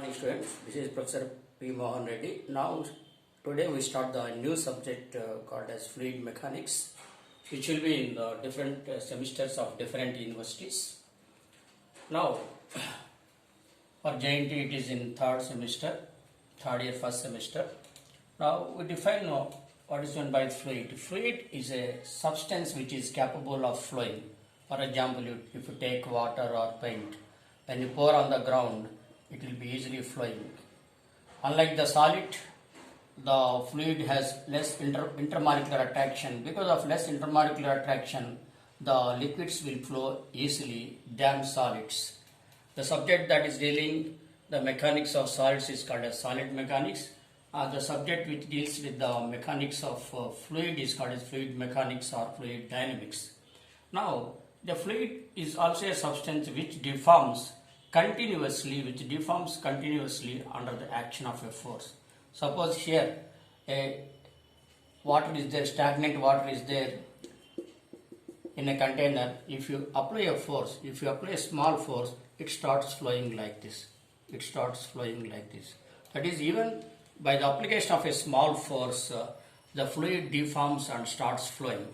Morning students, this is Professor P. Mohan Reddy. Now, today we start the new subject called as fluid mechanics, which will be in the different semesters of different universities. Now, for JNT it is in third year first semester. Now, we define what is meant by fluid. Fluid is a substance which is capable of flowing. For example, if you take water or paint, when you pour on the ground, it will be easily flowing. Unlike the solid, the fluid has less intermolecular attraction. Because of less intermolecular attraction, the liquids will flow easily than solids. The subject that is dealing the mechanics of solids is called as solid mechanics. The subject which deals with the mechanics of fluid is called as fluid mechanics or fluid dynamics. Now, the fluid is also a substance which deforms continuously under the action of a force. Suppose here a water is there, stagnant water is there in a container. If you apply a force, if you apply a small force, it starts flowing like this. That is, even by the application of a small force, the fluid deforms and starts flowing.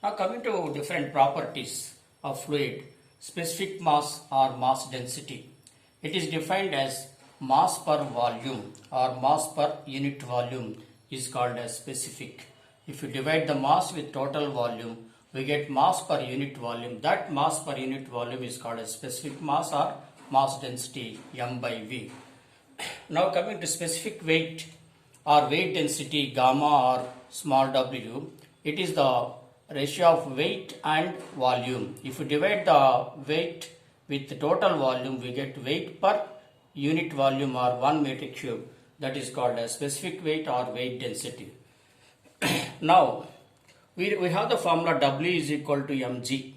Now, coming to different properties of fluid. Specific mass or mass density. It is defined as mass per volume or mass per unit volume is called as specific. If you divide the mass with total volume, we get mass per unit volume. That mass per unit volume is called as specific mass or mass density, m by v. Now coming to specific weight or weight density, gamma or small w, it is the ratio of weight and volume. If you divide the weight with the total volume, we get weight per unit volume or 1 meter cube. That is called as specific weight or weight density. Now, we have the formula W is equal to mg.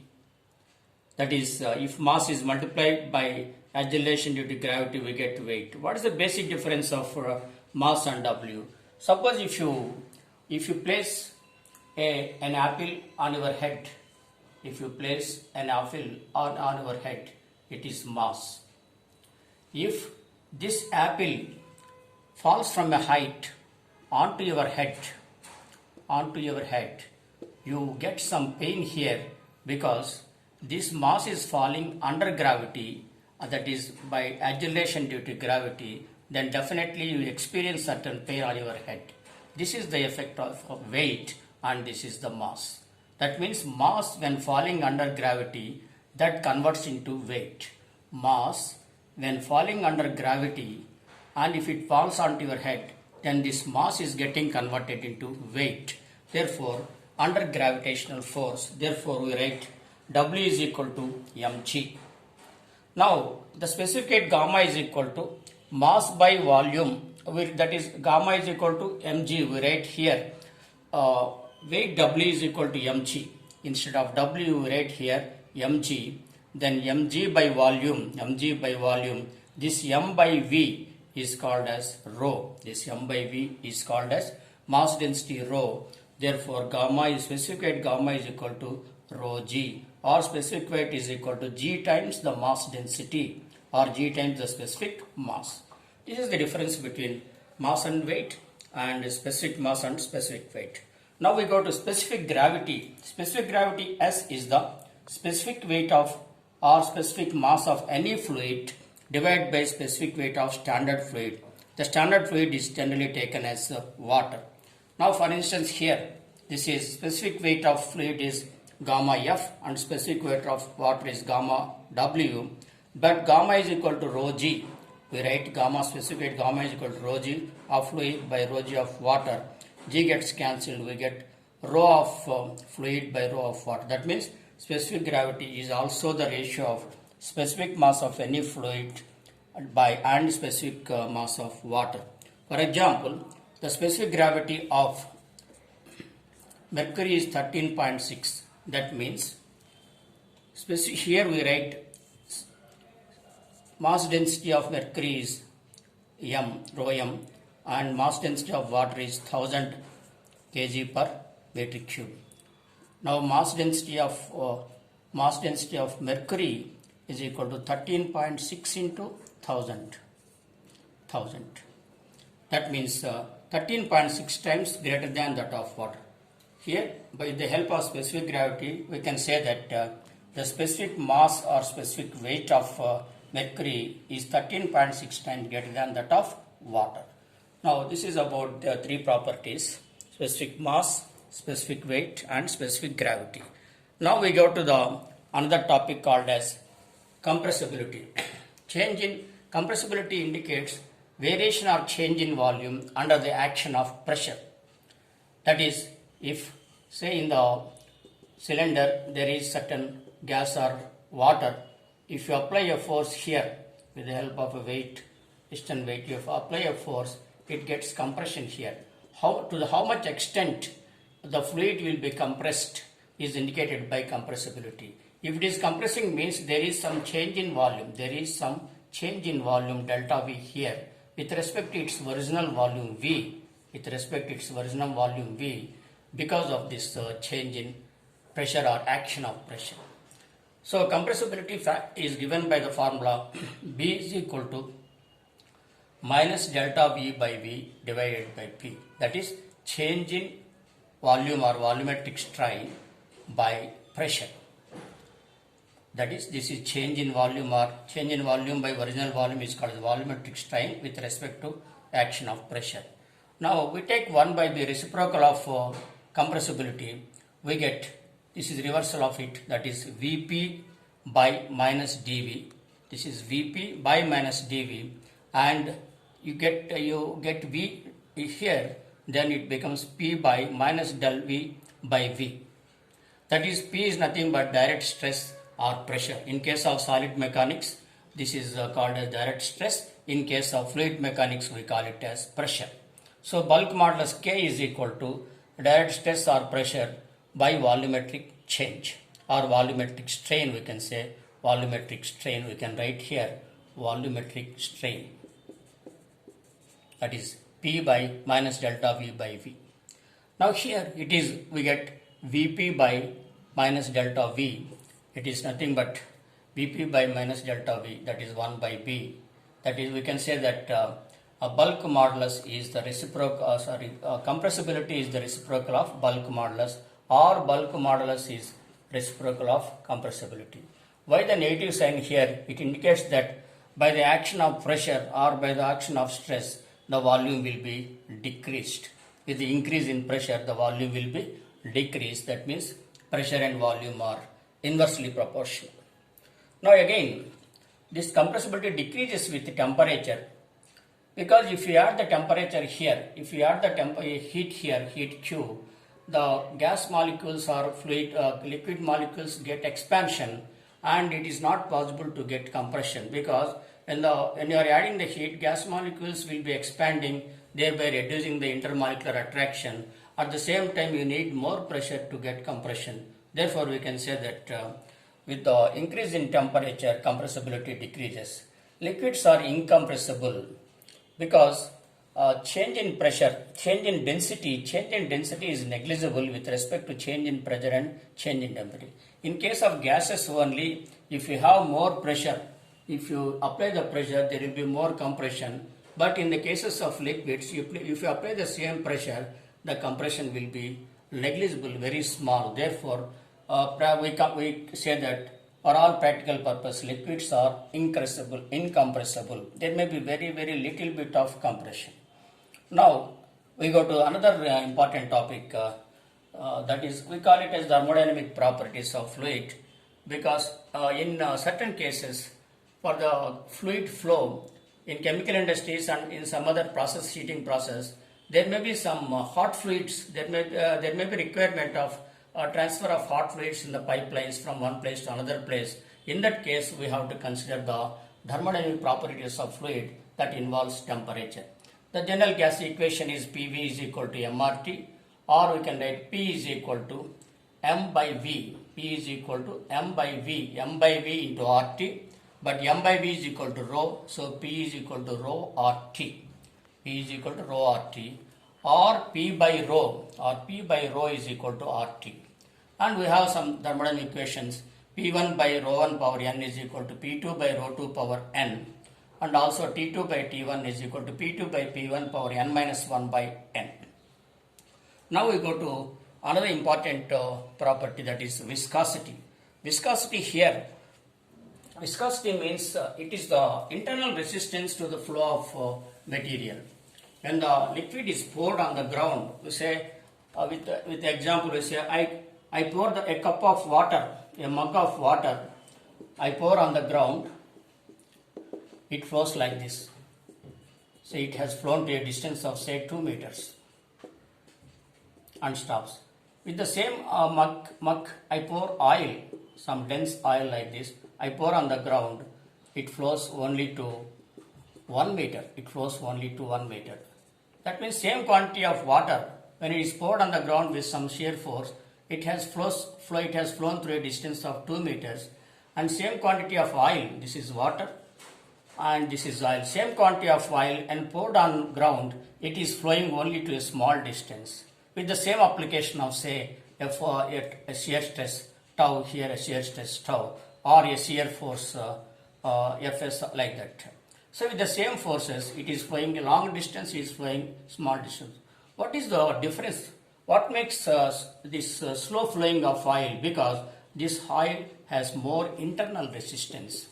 That is, if mass is multiplied by acceleration due to gravity, we get weight. What is the basic difference of mass and W? Suppose if you place an apple on your head, if you place an apple on your head, it is mass. If this apple falls from a height onto your head, you get some pain here because this mass is falling under gravity, that is by acceleration due to gravity, then definitely you experience certain pain on your head. This is the effect of weight, and this is the mass. That means mass when falling under gravity, that converts into weight. Mass when falling under gravity, and if it falls onto your head, then this mass is getting converted into weight. Therefore, under gravitational force, therefore we write W is equal to mg. Now, the specific weight gamma is equal to mass by volume, that is gamma is equal to mg. We write here weight W is equal to mg. Instead of W, we write here mg. Then mg by volume. This m by v is called as rho. This m by v is called as mass density rho. Therefore, specific weight gamma is equal to rho g, or specific weight is equal to g times the mass density, or g times the specific mass. This is the difference between mass and weight, and specific mass and specific weight. Now we go to specific gravity. Specific gravity S is the specific weight of or specific mass of any fluid divided by specific weight of standard fluid. The standard fluid is generally taken as water. Now for instance here, this is specific weight of fluid is gamma F and specific weight of water is gamma W, but gamma is equal to rho G. We write gamma specific weight gamma is equal to rho G of fluid by rho G of water. G gets cancelled, we get rho of fluid by rho of water. That means specific gravity is also the ratio of specific mass of any fluid and specific mass of water. For example, the specific gravity of mercury is 13.6. That means here we write mass density of mercury is m, rho m, and mass density of water is 1000 kg per meter cube. Now mass density of mercury is equal to 13.6 into 1000. 1000. That means 13.6 times greater than that of water. Here, by the help of specific gravity, we can say that the specific mass or specific weight of mercury is 13.6 times greater than that of water. Now, this is about the three properties: specific mass, specific weight, and specific gravity. Now we go to the another topic called as compressibility. Change in compressibility indicates variation or change in volume under the action of pressure. That is, if say in the cylinder there is certain gas or water, if you apply a force here with the help of a weight, piston weight, you apply a force, it gets compression here. How much extent the fluid will be compressed is indicated by compressibility. If it is compressing, means there is some change in volume. There is some change in volume delta V here with respect to its original volume V. With respect to its original volume V, because of this change in pressure or action of pressure. So compressibility fact is given by the formula B is equal to minus delta V by V divided by P. That is change in volume or volumetric strain by pressure. That is, this is change in volume or change in volume by original volume is called volumetric strain with respect to action of pressure. Now we take 1 by the reciprocal of compressibility, we get, this is reversal of it, that is Vp by minus dV. This is Vp by minus dV, and you get V here, then it becomes P by minus del V by V. That is, P is nothing but direct stress or pressure. In case of solid mechanics, this is called as direct stress. In case of fluid mechanics, we call it as pressure. So bulk modulus K is equal to direct stress or pressure by volumetric change or volumetric strain. We can say volumetric strain. We can write here volumetric strain. That is P by minus delta V by V. Now here it is, we get Vp by minus delta V. It is nothing but Vp by minus delta V, that is 1 by B. That is, we can say that a bulk modulus is the reciprocal, compressibility is the reciprocal of bulk modulus, or bulk modulus is reciprocal of compressibility. Why the negative sign here? It indicates that by the action of pressure or by the action of stress, the volume will be decreased. With the increase in pressure, the volume will be decreased. That means pressure and volume are inversely proportional. Now again, this compressibility decreases with the temperature, because if you add the temperature here, if you add the heat here, heat Q, the gas molecules or fluid liquid molecules get expansion, and it is not possible to get compression, because when you are adding the heat, gas molecules will be expanding, thereby reducing the intermolecular attraction. At the same time, you need more pressure to get compression. Therefore, we can say that with the increase in temperature, compressibility decreases. Liquids are incompressible because change in pressure, change in density is negligible with respect to change in pressure and change in temperature. In case of gases only, if you have more pressure, if you apply the pressure, there will be more compression. But in the cases of liquids, if you apply the same pressure, the compression will be negligible, very small. Therefore, we say that for all practical purpose, liquids are incompressible. There may be very, very little bit of compression. Now, we go to another important topic, that is, we call it as thermodynamic properties of fluid, because in certain cases, for the fluid flow in chemical industries and in some other process, heating process, there may be some hot fluids, there may be requirement of transfer of hot fluids in the pipelines from one place to another place. In that case, we have to consider the thermodynamic properties of fluid that involves temperature. The general gas equation is PV is equal to mRT, or we can write P is equal to M by V. P is equal to M by V into RT, but M by V is equal to rho, so P is equal to rho RT. P is equal to rho RT, or P by rho is equal to RT. And we have some thermodynamic equations. P1 by rho 1 power n is equal to P2 by rho 2 power n. and also T2 by T1 is equal to P2 by P1 power n minus 1 by n. Now we go to another important property, that is viscosity. Viscosity here, viscosity means it is the internal resistance to the flow of material. When the liquid is poured on the ground, we say, with the example, we say, I pour a cup of water, a mug of water, I pour on the ground, it flows like this. So it has flown to a distance of say 2 meters and stops. With the same mug, I pour oil, some dense oil like this, I pour on the ground, it flows only to 1 meter. It flows only to 1 meter. That means same quantity of water, when it is poured on the ground with some shear force, it has flown through a distance of 2 meters, and same quantity of oil, this is water and this is oil, same quantity of oil and poured on ground, it is flowing only to a small distance. With the same application of say a shear stress tau here, a shear stress tau, or a shear force Fs like that. So with the same forces, it is flowing a long distance, it is flowing small distance. What is the difference? What makes this slow flowing of oil? Because this oil has more internal resistance.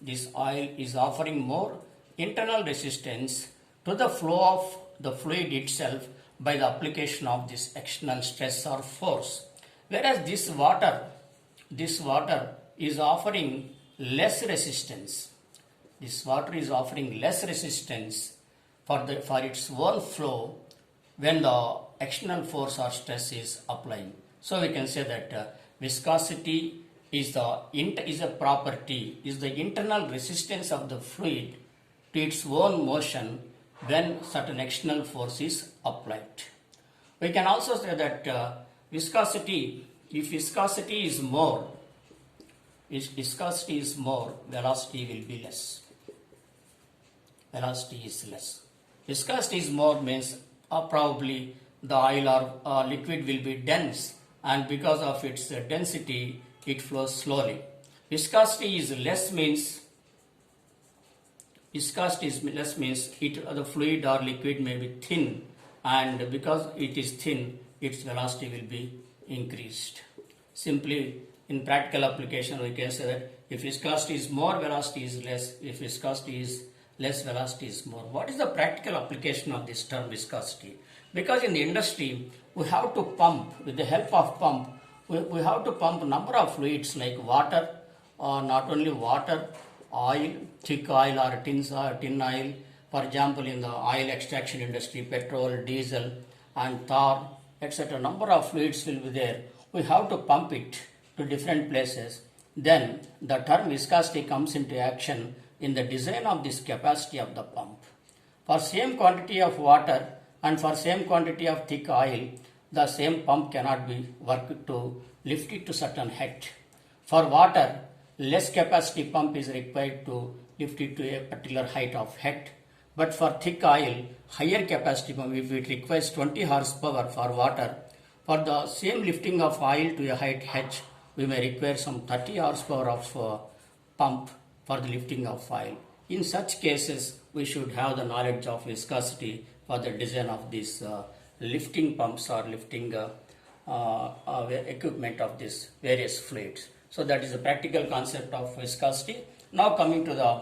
This oil is offering more internal resistance to the flow of the fluid itself by the application of this external stress or force. Whereas this water is offering less resistance. This water is offering less resistance for its own flow when the external force or stress is applying. So we can say that viscosity is the internal resistance of the fluid to its own motion when certain external force is applied. We can also say that viscosity, if viscosity is more, velocity will be less. Velocity is less. Viscosity is more means probably the oil or liquid will be dense, and because of its density, it flows slowly. Viscosity is less means the fluid or liquid may be thin, and because it is thin, its velocity will be increased. Simply, in practical application, we can say that if viscosity is more, velocity is less. If viscosity is less, velocity is more. What is the practical application of this term viscosity? Because in the industry, we have to pump, with the help of pump, we have to pump a number of fluids like water, or not only water, oil, thick oil or tin oil. For example, in the oil extraction industry, petrol, diesel and tar, etc. Number of fluids will be there. We have to pump it to different places. Then the term viscosity comes into action in the design of this capacity of the pump. For same quantity of water and for same quantity of thick oil, the same pump cannot be worked to lift it to certain height. For water, less capacity pump is required to lift it to a particular height of head. But for thick oil, higher capacity pump, if it requires 20 horsepower for water, for the same lifting of oil to a height h, we may require some 30 horsepower of pump for the lifting of oil. In such cases, we should have the knowledge of viscosity for the design of these lifting pumps or lifting equipment of these various fluids. So that is the practical concept of viscosity. Now coming to the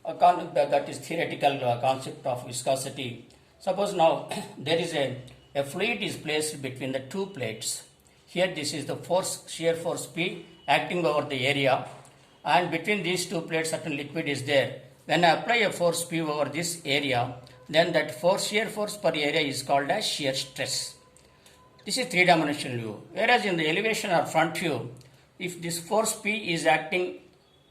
that is theoretical concept of viscosity. Suppose now there is a fluid is placed between the two plates. Here this is the force, shear force P acting over the area, and between these two plates certain liquid is there. When I apply a force P over this area, then that shear force per area is called as shear stress. This is three-dimensional view. Whereas in the elevation or front view, if this force P is acting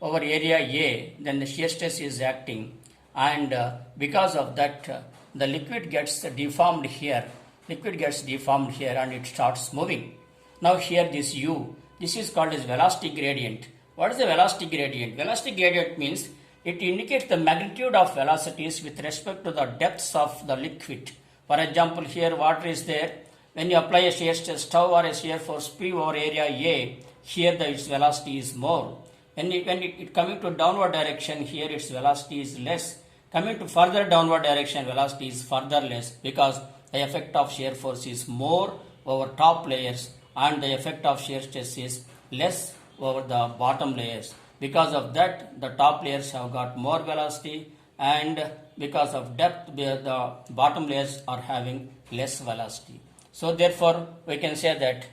over area A, then the shear stress is acting, and because of that the liquid gets deformed here. Liquid gets deformed here and it starts moving. Now here this U, this is called as velocity gradient. What is the velocity gradient? Velocity gradient means it indicates the magnitude of velocities with respect to the depths of the liquid. For example, here water is there. When you apply a shear stress tau or a shear force P over area A, here its velocity is more. When it coming to downward direction, here its velocity is less. Coming to further downward direction, velocity is further less because the effect of shear force is more over top layers and the effect of shear stress is less over the bottom layers. Because of that, the top layers have got more velocity, and because of depth, the bottom layers are having less velocity. So therefore, we can say that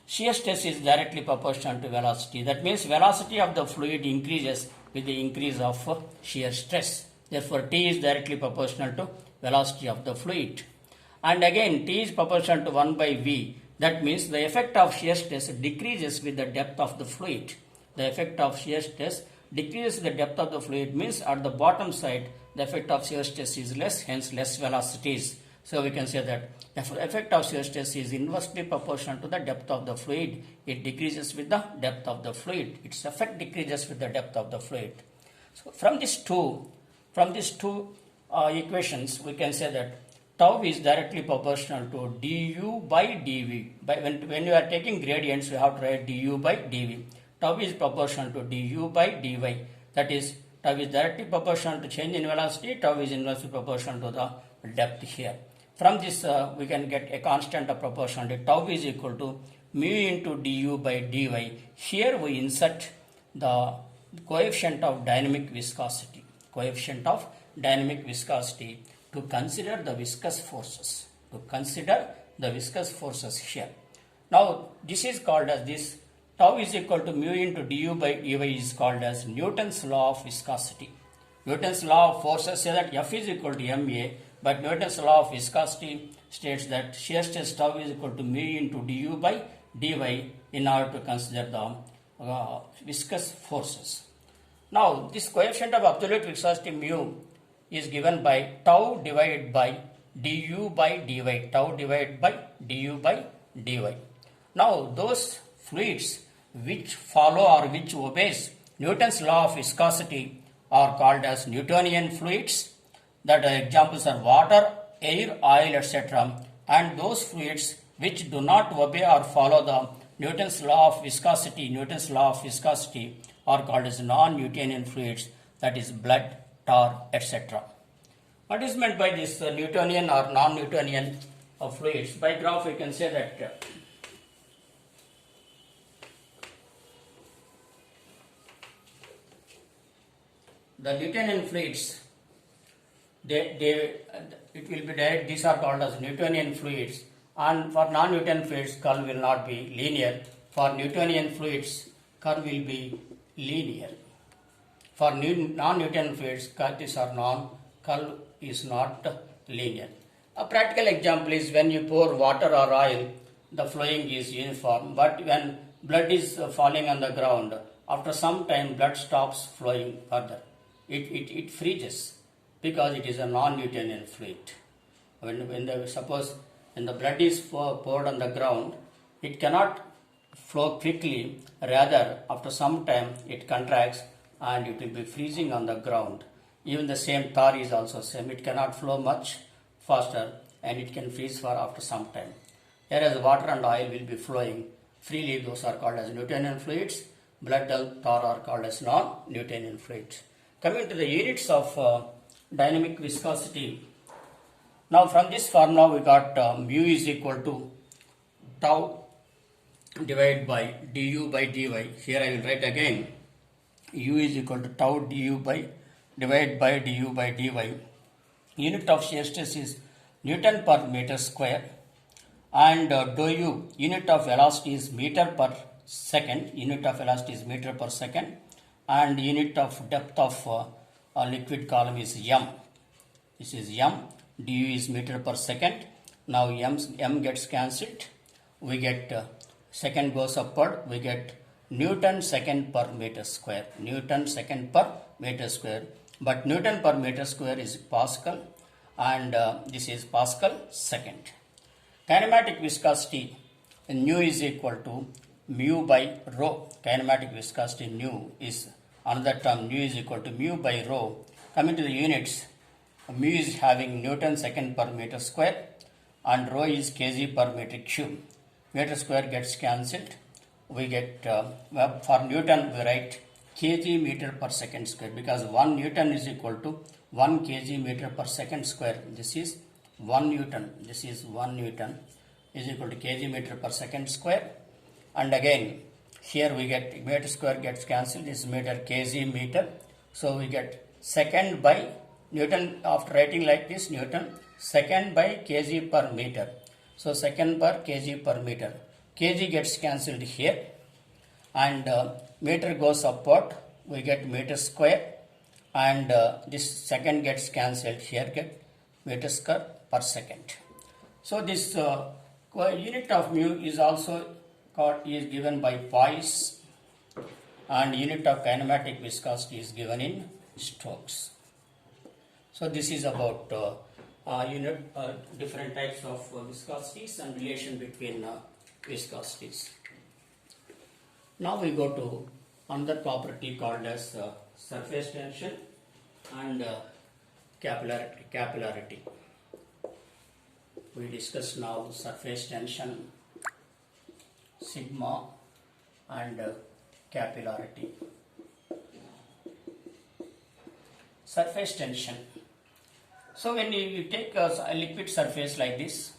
shear stress is directly proportional to velocity. That means velocity of the fluid increases with the increase of shear stress. Therefore, T is directly proportional to velocity of the fluid. And again, T is proportional to 1 by V. That means the effect of shear stress decreases with the depth of the fluid. The effect of shear stress decreases the depth of the fluid means at the bottom side, the effect of shear stress is less, hence less velocities. So we can say that the effect of shear stress is inversely proportional to the depth of the fluid. It decreases with the depth of the fluid. Its effect decreases with the depth of the fluid. So from these two equations, we can say that tau is directly proportional to du by dv. When you are taking gradients, you have to write du by dv. Tau is proportional to du by dy. That is, tau is directly proportional to change in velocity. Tau is inversely proportional to the depth here. From this, we can get a constant of proportionality. Tau is equal to mu into du by dy. Here we insert the coefficient of dynamic viscosity. Coefficient of dynamic viscosity to consider the viscous forces. To consider the viscous forces here. Now, this is called as this. Tau is equal to mu into du by dy is called as Newton's law of viscosity. Newton's law of forces says that F is equal to ma, but Newton's law of viscosity states that shear stress tau is equal to mu into du by dy in order to consider the viscous forces. Now, this coefficient of absolute viscosity mu is given by tau divided by du by dy. Tau divided by du by dy. Now, those fluids which follow or which obeys Newton's law of viscosity are called as Newtonian fluids. That examples are water, air, oil, etc. And those fluids which do not obey or follow the Newton's law of viscosity, are called as non-Newtonian fluids, that is blood, tar, etc. What is meant by this Newtonian or non-Newtonian fluids? By graph we can say that the Newtonian fluids, it will be direct, these are called as Newtonian fluids, and for non-Newtonian fluids curve will not be linear. For Newtonian fluids curve will be linear. For non-Newtonian fluids curve is not linear. A practical example is when you pour water or oil, the flowing is uniform, but when blood is falling on the ground, after some time blood stops flowing further. It freezes because it is a non-Newtonian fluid. Suppose when the blood is poured on the ground, it cannot flow quickly. Rather, after some time, it contracts and it will be freezing on the ground. Even the same tar is also same. It cannot flow much faster and it can freeze for after some time. Whereas water and oil will be flowing freely. Those are called as Newtonian fluids. Blood and tar are called as non-Newtonian fluids. Coming to the units of dynamic viscosity. Now from this formula we got mu is equal to tau divided by du by dy. Here I will write again. U is equal to tau divided by du by dy. Unit of shear stress is Newton per meter square, and dou u, unit of velocity is meter per second. Unit of velocity is meter per second, and unit of depth of a liquid column is m. This is m. Du is meter per second. Now m gets cancelled. We get second goes upward. We get Newton second per meter square. Newton second per meter square. But Newton per meter square is Pascal, and this is Pascal second. Kinematic viscosity nu is equal to mu by rho. Kinematic viscosity nu is another term. Nu is equal to mu by rho. Coming to the units, mu is having Newton second per meter square and rho is kg per meter cube. Meter square gets cancelled. We get, for Newton we write kg meter per second square, because 1 Newton is equal to 1 kg meter per second square. This is 1 Newton. This is 1 Newton is equal to kg meter per second square. And again, here we get meter square gets cancelled. This is meter, kg meter. So we get second by Newton. After writing like this, Newton, second by kg per meter. So second per kg per meter. Kg gets cancelled here, and meter goes upward. We get meter square, and this second gets cancelled here. Get meter square per second. So this unit of mu is also is given by Poise, and unit of kinematic viscosity is given in Stokes. So this is about different types of viscosities and relation between viscosities. Now we go to another property called as surface tension and capillarity. We discuss now surface tension, sigma, and capillarity. Surface tension. So when you take a liquid surface like this,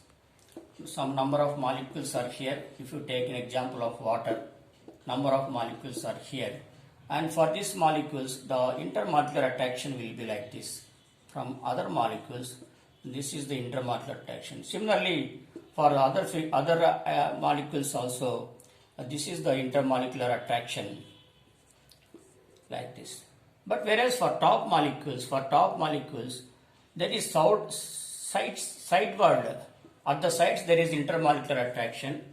some number of molecules are here. If you take an example of water, number of molecules are here, and for these molecules the intermolecular attraction will be like this. From other molecules, this is the intermolecular attraction. Similarly, for other molecules also, this is the intermolecular attraction like this. But whereas for top molecules, there is sideward. At the sides there is intermolecular attraction.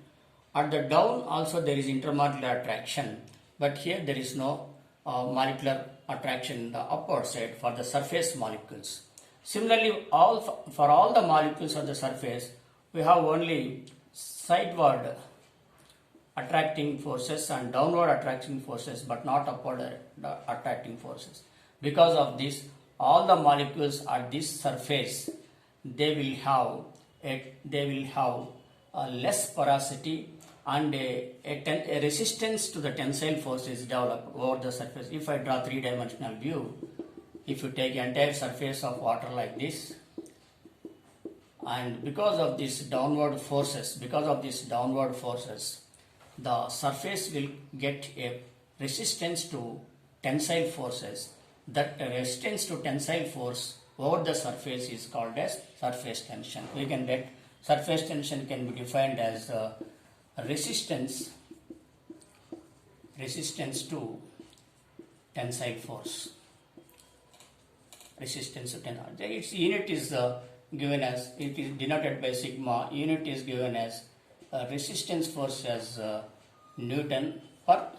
At the down also there is intermolecular attraction. But here there is no molecular attraction in the upward side for the surface molecules. Similarly, for all the molecules on the surface, we have only sideward attracting forces and downward attracting forces, but not upward attracting forces. Because of this, all the molecules at this surface, they will have less porosity, and a resistance to the tensile force is developed over the surface. If I draw three-dimensional view, if you take entire surface of water like this, and because of these downward forces, the surface will get a resistance to tensile forces. That resistance to tensile force over the surface is called as surface tension. We can get surface tension can be defined as resistance to tensile force. Resistance to tensile. Its unit is given as, it is denoted by sigma. Unit is given as resistance force as Newton per